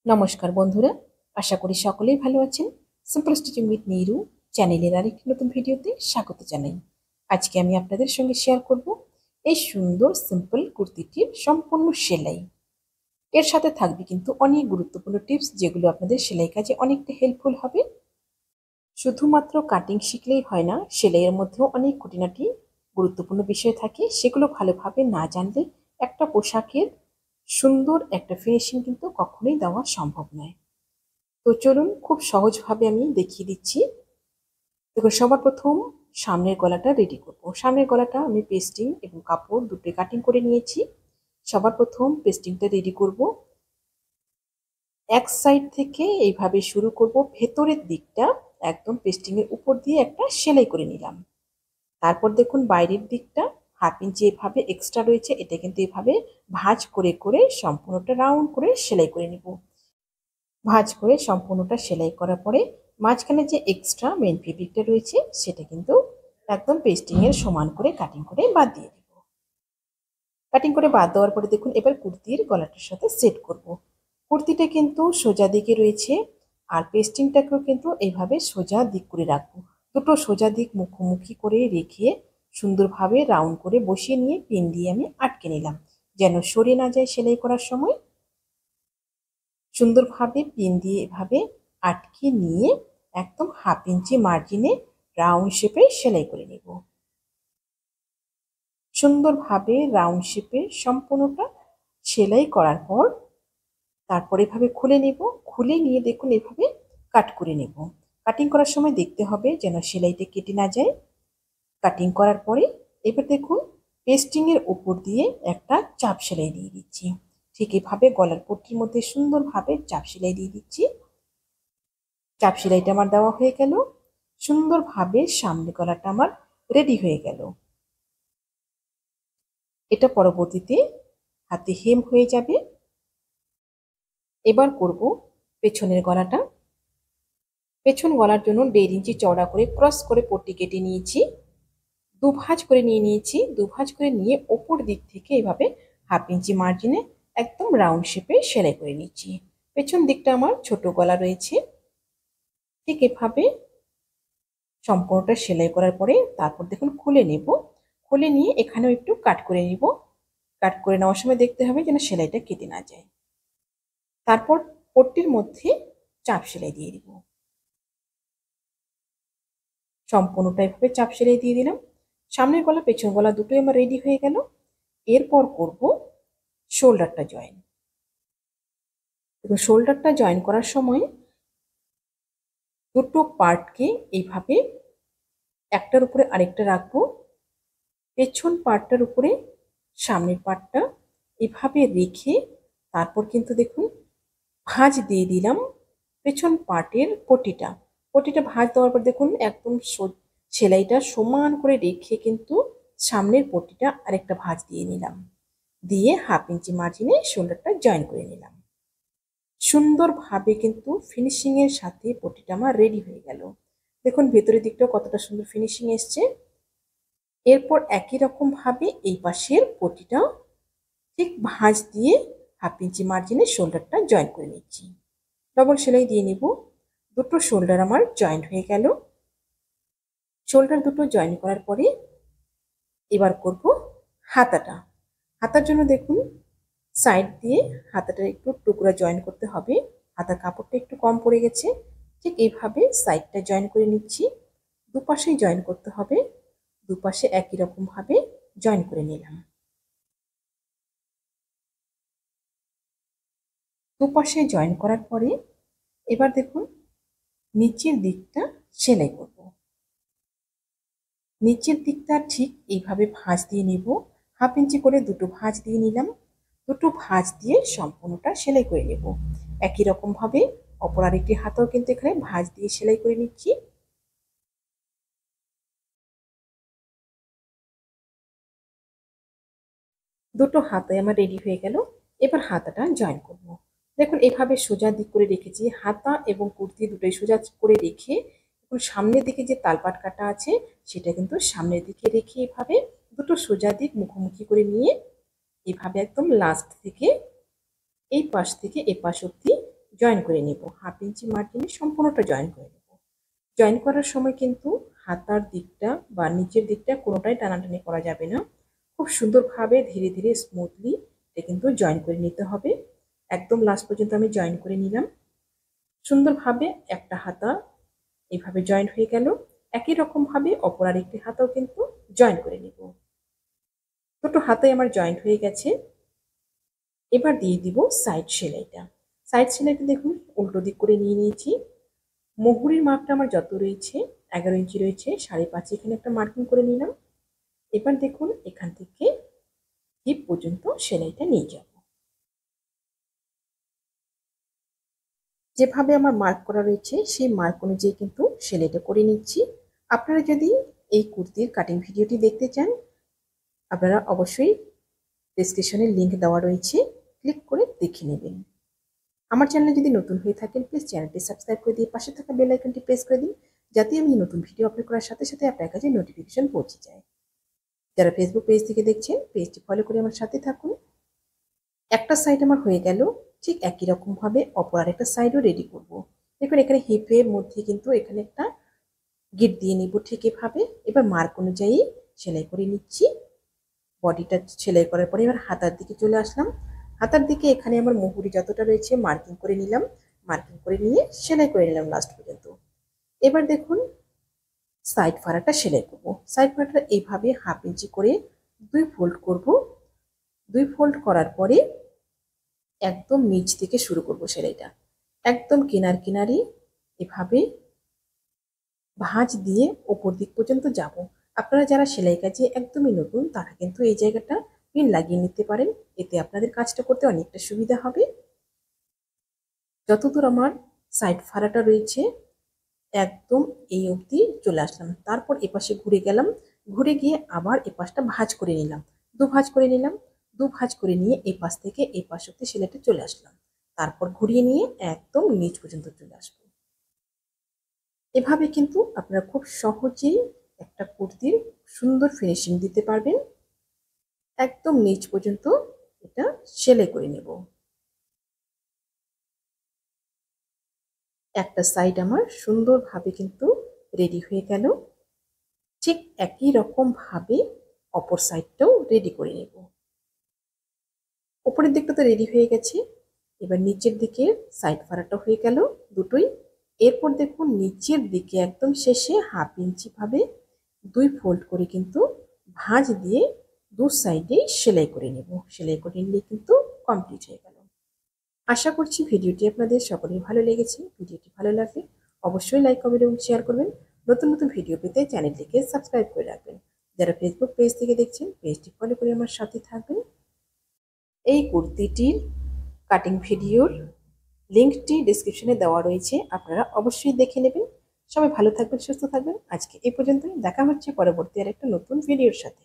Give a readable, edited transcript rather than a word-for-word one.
নমস্কার বন্ধুরা, আশা করি সকলেই ভালো আছেন। সিম্পল স্টিচিং উইথ নিরু চ্যানেলের আরেকটি নতুন ভিডিওতে স্বাগত জানাই। আজকে আমি আপনাদের সঙ্গে শেয়ার করব এই সুন্দর সিম্পল কুর্তিটির সম্পূর্ণ সেলাই। এর সাথে থাকবে কিন্তু অনেক গুরুত্বপূর্ণ টিপস, যেগুলো আপনাদের সেলাই কাজে অনেকটা হেল্পফুল হবে। শুধুমাত্র কাটিং শিখলেই হয় না, সেলাইয়ের মধ্যেও অনেক খুঁটিনাটি গুরুত্বপূর্ণ বিষয় থাকে। সেগুলো ভালোভাবে না জানলে একটা পোশাকের সুন্দর একটা ফিনিশিং কিন্তু কখনোই দেওয়া সম্ভব নয়। তো চলুন খুব সহজভাবে আমি দেখিয়ে দিচ্ছি। দেখুন, সবার প্রথম সামনের গলাটা রেডি করব। সামনের গলাটা আমি পেস্টিং এবং কাপড় দুটোই কাটিং করে নিয়েছি। সবার প্রথম পেস্টিংটা রেডি করব। এক সাইড থেকে এইভাবে শুরু করব, ভেতরের দিকটা একদম পেস্টিং এর উপর দিয়ে একটা সেলাই করে নিলাম। তারপর দেখুন বাইরের দিকটা 1/2 ইঞ্চি এভাবে এক্সট্রা রয়েছে, এটা কিন্তু এভাবে ভাঁজ করে করে সম্পূর্ণটা রাউন্ড করে সেলাই করে নিব। ভাঁজ করে সম্পূর্ণটা সেলাই করার পরে মাঝখানে যে এক্সট্রা মেন ফেব্রিকটা রয়েছে সেটা কিন্তু একদম পেস্টিং এর সমান করে কাটিং করে বাদ দিয়ে দিব। কাটিং করে বাদ দেওয়ার পরে দেখুন এবার কুর্তির গলাটার সাথে সেট করব। কুর্তিটা কিন্তু সোজা দিকে রয়েছে, আর পেস্টিংটাকেও কিন্তু এইভাবে সোজা দিক করে রাখবো। দুটো সোজা দিক মুখোমুখি করে রেখে সুন্দরভাবে রাউন্ড করে বসিয়ে নিয়ে পিন দিয়ে আমি আটকে নিলাম, যেন সরে না যায় সেলাই করার সময়। সুন্দরভাবে পিন দিয়ে এভাবে আটকে নিয়ে একদম 1/2 ইঞ্চি মার্জিনে রাউন্ড শেপে সেলাই করে নেব। সুন্দরভাবে রাউন্ড শেপে সম্পূর্ণটা সেলাই করার পর তারপর এভাবে খুলে নেব। খুলে নিয়ে দেখুন এভাবে কাট করে নেব। কাটিং করার সময় দেখতে হবে যেন সেলাইটা কেটে না যায়। কাটিং করার পরে এবার দেখুন পেস্টিং এর উপর দিয়ে একটা চাপ সেলাই দিয়ে দিচ্ছি। ঠিক এভাবে গলার পট্টির মধ্যে সুন্দরভাবে চাপ সেলাই দিয়ে দিচ্ছি। চাপ সেলাইটা আমার দেওয়া হয়ে গেল। সুন্দরভাবে সামনে গলাটা আমার রেডি হয়ে গেল। এটা পরবর্তীতে হাতে হেম হয়ে যাবে। এবার করব পেছনের গলাটা। পেছন গলার জন্য 1.5 ইঞ্চি চওড়া করে ক্রস করে পট্টি কেটে নিয়েছি। দুভাঁজ করে নিয়েছি। দুভাঁজ করে নিয়ে ওপর দিক থেকে এভাবে 1/2 ইঞ্চি মার্জিনে একদম রাউন্ড শেপে সেলাই করে নিচ্ছি। পেছন দিকটা আমার ছোট গলা রয়েছে। ঠিক এভাবে সম্পূর্ণটা সেলাই করার পরে তারপর দেখুন খুলে নেব। খুলে নিয়ে এখানেও একটু কাট করে নিব। কাট করে নেওয়ার সময় দেখতে হবে যেন সেলাইটা কেটে না যায়। তারপর পট্টির মধ্যে চাপ সেলাই দিয়ে দিব। সম্পূর্ণটা এভাবে চাপ সেলাই দিয়ে দিলাম। সামনের গলা পেছন গলা দুটোই আমার রেডি হয়ে গেল। এরপর করব শোল্ডারটা জয়েন। শোল্ডারটা জয়েন করার সময় দুটো পার্টকে এইভাবে একটার উপরে আরেকটা রাখবো। পেছন পার্টটার উপরে সামনের পার্টটা এভাবে রেখে তারপর কিন্তু দেখুন ভাঁজ দিয়ে দিলাম পেছন পার্টের পটিটা। পটিটা ভাঁজ দেওয়ার পর দেখুন একদম সেলাইটা সমান করে রেখে কিন্তু সামনের পটিটা আরেকটা ভাঁজ দিয়ে নিলাম। দিয়ে 1/2 ইঞ্চি মার্জিনে শোল্ডারটা জয়েন করে নিলাম। সুন্দরভাবে কিন্তু ফিনিশিং এর সাথে পটিটা আমার রেডি হয়ে গেল। দেখুন ভেতরের দিকটা কতটা সুন্দর ফিনিশিং এসছে। এরপর একই রকম ভাবে এই পাশের পটিটাও ঠিক ভাঁজ দিয়ে 1/2 ইঞ্চি মার্জিনে শোল্ডারটা জয়েন করে নিচ্ছি। ডবল সেলাই দিয়ে নিব। দুটো শোল্ডার আমার জয়েন্ট হয়ে গেল। শোল্ডার দুটো জয়েন করার পরে এবার করব হাতাটা। হাতার জন্য দেখুন সাইড দিয়ে হাতাটা একটু টুকরা জয়েন করতে হবে। হাতার কাপড়টা একটু কম পড়ে গেছে। ঠিক এইভাবে সাইডটা জয়েন করে নিচ্ছি। দুপাশেই জয়েন করতে হবে। দুপাশে একই রকম ভাবে জয়েন করে নিলাম। দুপাশে জয়েন করার পরে এবার দেখুন নিচের দিকটা সেলাই করব। নিচের দিকটা ঠিক এইভাবে ভাঁজ দিয়ে নিব। 1/2 ইঞ্চি করে দুটো ভাঁজ দিয়ে নিলাম। দুটো ভাঁজ দিয়ে সম্পূর্ণটা সেলাই করে নেব। একই রকম ভাবে অপর আরেকটি হাতাও কিন্তু এখানে ভাঁজ দিয়ে সেলাই করে নিচ্ছি। দুটো হাতায় আমার রেডি হয়ে গেল। এবার হাতাটা জয়েন করব। দেখুন এভাবে সোজা দিক করে রেখেছি। হাতা এবং কুর্তি দুটোই সোজা করে রেখে এখন সামনের দিকে যে তালপাট কাটা আছে সেটা কিন্তু সামনের দিকে রেখে এভাবে দুটো সোজা দিক মুখোমুখি করে নিয়ে এভাবে একদম লাস্ট থেকে এই পাশ থেকে এ পাশ অব্দি জয়েন করে নেব। 1/2 ইঞ্চি মার্জিনে সম্পূর্ণটা জয়েন করে নেব। জয়েন করার সময় কিন্তু হাতার দিকটা বা নিচের দিকটা কোনোটাই টানাটানি করা যাবে না। খুব সুন্দরভাবে ধীরে ধীরে স্মুথলি এটা কিন্তু জয়েন করে নিতে হবে। একদম লাস্ট পর্যন্ত আমি জয়েন করে নিলাম। সুন্দরভাবে একটা হাতা এইভাবে জয়েন হয়ে গেল। একই রকমভাবে অপর আরেকটি হাতাও কিন্তু জয়েন করে নেব। দুটো হাতাই আমার জয়েন্ট হয়ে গেছে। এবার দিয়ে দিব সাইড সেলাইটা। সাইড সেলাইটা দেখুন উল্টো দিক করে নিয়ে নিয়েছি। মুহুরির মাপটা আমার যত রয়েছে 11 ইঞ্চি রয়েছে, 5.5 এখানে একটা মার্কিং করে নিলাম। এবার দেখুন এখান থেকে হিপ পর্যন্ত সেলাইটা নিয়ে যাব। যেভাবে আমার মার্ক করা রয়েছে সেই মার্ক অনুযায়ী কিন্তু সেলাইটা করে নিচ্ছি। আপনারা যদি এই কুর্তির কাটিং ভিডিওটি দেখতে চান, আপনারা অবশ্যই ডেসক্রিপশনে লিংক দেওয়া রয়েছে, ক্লিক করে দেখে নেবেন। আমার চ্যানেলে যদি নতুন হয়ে থাকেন প্লিজ চ্যানেলটি সাবস্ক্রাইব করে দিয়ে পাশে থাকা বেল আইকনটি প্রেস করে দিন, যাতে আমি নতুন ভিডিও আপলোড করার সাথে সাথে আপনার কাছে নোটিফিকেশন পৌঁছে যায়। যারা ফেসবুক পেজ থেকে দেখছেন পেজটি ফলো করে আমার সাথে থাকুন। একটা সাইড আমার হয়ে গেল, ঠিক একই রকম ভাবে অপর আরেকটা সাইডও রেডি করব। দেখুন এখানে হিপের মধ্যে কিন্তু এখানে একটা গিট দিয়ে নিব ঠিক এভাবে। এবার মার্ক অনুযায়ী সেলাই করে নিচ্ছি। বডিটা সেলাই করার পরে এবার হাতার দিকে চলে আসলাম। হাতার দিকে এখানে আমার মুহুরি যতটা রয়েছে মার্কিং করে নিলাম। মার্কিং করে নিয়ে সেলাই করে নিলাম লাস্ট পর্যন্ত। এবার দেখুন সাইড ফাড়াটা সেলাই করব। সাইড ফাড়াটা এইভাবে 1/2 ইঞ্চি করে 2 ফোল্ড করব। 2 ফোল্ড করার পরে একদম নিচ থেকে শুরু করব সেলাইটা। একদম কিনার কিনারে এভাবে ভাঁজ দিয়ে ওপর দিক পর্যন্ত যাব। আপনারা যারা সেলাই কাজে একদমই নতুন তারা কিন্তু এই জায়গাটা পিন লাগিয়ে নিতে পারেন, এতে আপনাদের কাজটা করতে অনেকটা সুবিধা হবে। যতদূর আমার সাইড ফাড়াটা রয়েছে একদম এই অবধি চলে আসলাম। তারপর এপাশে ঘুরে গেলাম, ঘুরে গিয়ে আবার এপাশটা ভাঁজ করে নিলাম, 2 ভাঁজ করে নিলাম। 2 ভাঁজ করে নিয়ে এই পাশ থেকে এই পাশ অবধি সেলাইটা চলে আসলাম। তারপর ঘুরিয়ে নিয়ে একদম নিচ পর্যন্ত চলে আসবো। এভাবে কিন্তু আপনারা খুব সহজেই একটা কুর্তির সুন্দর ফিনিশিং দিতে পারবেন। একদম নিচ পর্যন্ত এটা সেলাই করে নেব। একটা সাইড আমার সুন্দরভাবে কিন্তু রেডি হয়ে গেল। ঠিক একই রকম ভাবে অপর সাইডটাও রেডি করে নেব। উপরের দিকটা তো রেডি হয়ে গেছে, এবার নিচের দিকে সাইড ফাড়াটা হয়ে গেল দুটোই। এরপর দেখুন নিচের দিকে একদম শেষে 1/2 ইঞ্চি ভাবে 2 ফোল্ড করে কিন্তু ভাঁজ দিয়ে 2 সাইডেই সেলাই করে নেব। সেলাই করে নিলে কিন্তু কমপ্লিট হয়ে গেল। আশা করছি ভিডিওটি আপনাদের সকলের ভালো লেগেছে। ভিডিওটি ভালো লাগলে অবশ্যই লাইক কমেন্ট এবং শেয়ার করবেন। নতুন নতুন ভিডিও পেতে চ্যানেলটিকে সাবস্ক্রাইব করে রাখবেন। যারা ফেসবুক পেজ থেকে দেখছেন পেজটি ফলো করে আমার সাথে থাকবেন। এই কুর্তিটির কাটিং ভিডিওর লিঙ্কটি ডেসক্রিপশনে দেওয়া রয়েছে, আপনারা অবশ্যই দেখে নেবেন। সবাই ভালো থাকবেন, সুস্থ থাকবেন। আজকে এই পর্যন্তই, দেখা হচ্ছে পরবর্তী আর একটা নতুন ভিডিওর সাথে।